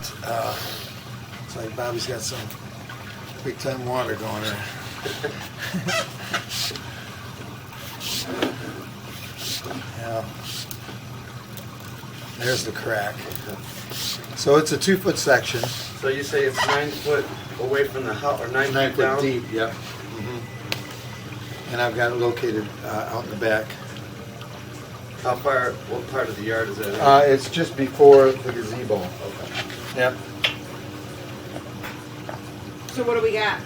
It's like Bobby's got some big time water going there. Yeah. There's the crack. So it's a 2-foot section. So you say it's 9 foot away from the house, or 9 9 feet foot down? deep, yep. And I've got it located out in the back. How far, what part of the yard is that in? It's just before the gazebo. Okay. Yep. So what do we got?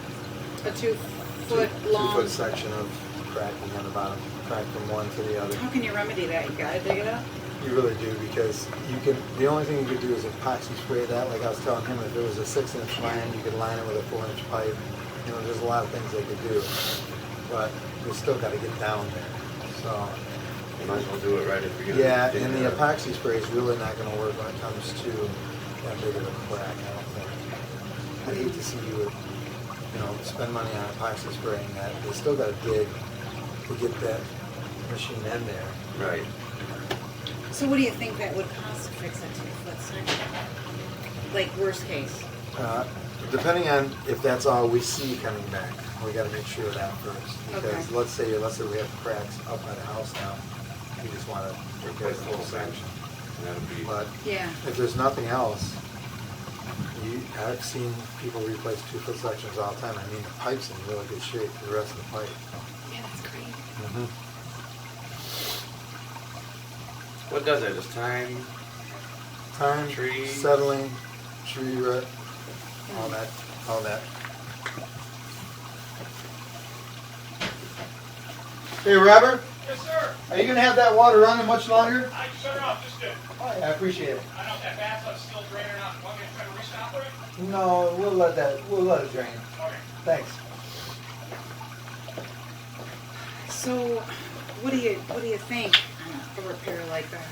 A 2-foot long? 2-foot section of cracking on the bottom, crack from one to the other. How can you remedy that? You gotta dig it up? You really do, because you can, the only thing you could do is epoxy spray that. Like I was telling him, if it was a 6-inch line, you could line it with a 4-inch pipe. You know, there's a lot of things they could do, but we still got to get down there. So, You might as well do it right if you're gonna. yeah, dig and it the up. epoxy spray is really not going to work when it comes to that big of a crack, I don't think. I'd hate to see you, spend money on epoxy spraying that. They still got to dig to get that machine in there. Right. So what do you think that would cost to fix a 2-foot section? Like worst case? Depending on if that's all we see coming back, we got to make sure of that first. Because Okay. let's say we have cracks up by the house now, we just want to replace the whole section. That'd be. But Yeah. if there's nothing else, I've seen people replace 2-foot sections all the time. I mean, the pipe's in really good shape for the rest of the pipe. Yeah, that's great. What does that? Just time? Time, Tree. settling, tree root, all that. Hey, Robert, Yes, sir. are you gonna have that water running much longer? I shut it off, just did. Oh, yeah, I appreciate it. I don't know if that bathtub's still draining or not. Want me to try to restop it? No, we'll let it drain. Okay. Thanks. So what do you think on a repair like that?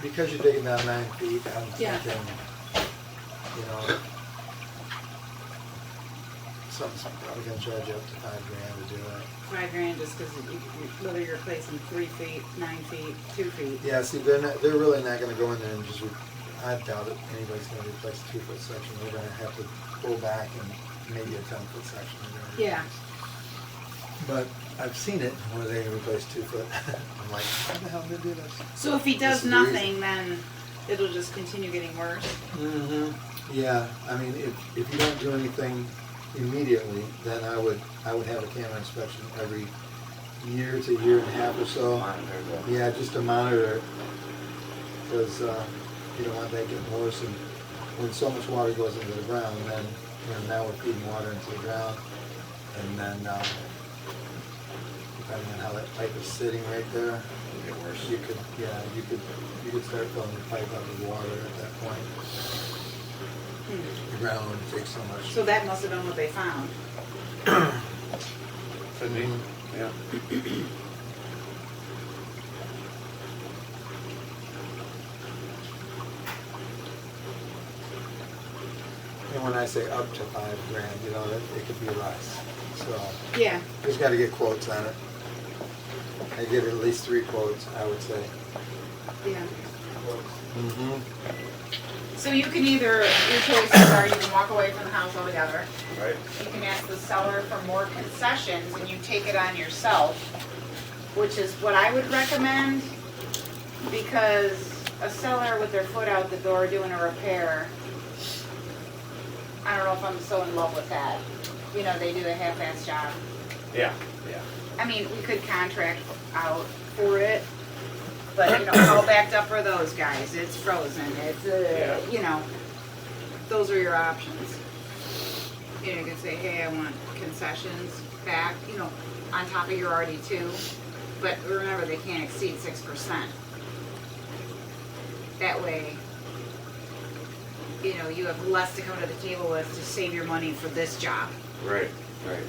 Because you're digging down 9 feet, I'm Yeah. thinking, something's probably gonna charge you up to $5,000 to do it. $5,000 just because whether you're replacing 3 feet, 9 feet, 2 feet. Yeah, see, they're really not gonna go in there and just, I doubt it, anybody's gonna replace a 2-foot section. They're gonna have to pull back and maybe a 10-foot section. they're gonna Yeah. replace. But I've seen it where they replace 2-foot. I'm like, how the hell did they do this? So if he does This is the reason. nothing, then it'll just continue getting worse? Mm-hmm. Yeah, I mean, if you don't do anything immediately, then I would have a camera inspection every year to year and a half or so. Monitor the- Yeah, just to monitor it, because you don't want that getting worse. And when so much water goes into the ground, then now we're feeding water into the ground, and then depending on how that pipe is sitting right there, It'll get worse. you could start filling the pipe up with water at that point. The ground would take so much. So that must have been what they found. Could be. Yeah. And when I say up to $5,000, it could be less. So Yeah. just got to get quotes on it. I get at least 3 quotes, I would say. Yeah. Mm-hmm. So you can either, your choices are you can walk away from the house altogether. Right. You can ask the seller for more concessions and you take it on yourself, which is what I would recommend, because a seller with their foot out the door doing a repair, I don't know if I'm so in love with that. They do a half-ass job. Yeah. Yeah. I mean, we could contract out for it, but how backed up are those guys? It's frozen. It's those are your options. You can say, hey, I want concessions back, on top of your already 2, but remember they can't exceed 6%. That way, you have less to come to the table with to save your money for this job. Right. Right.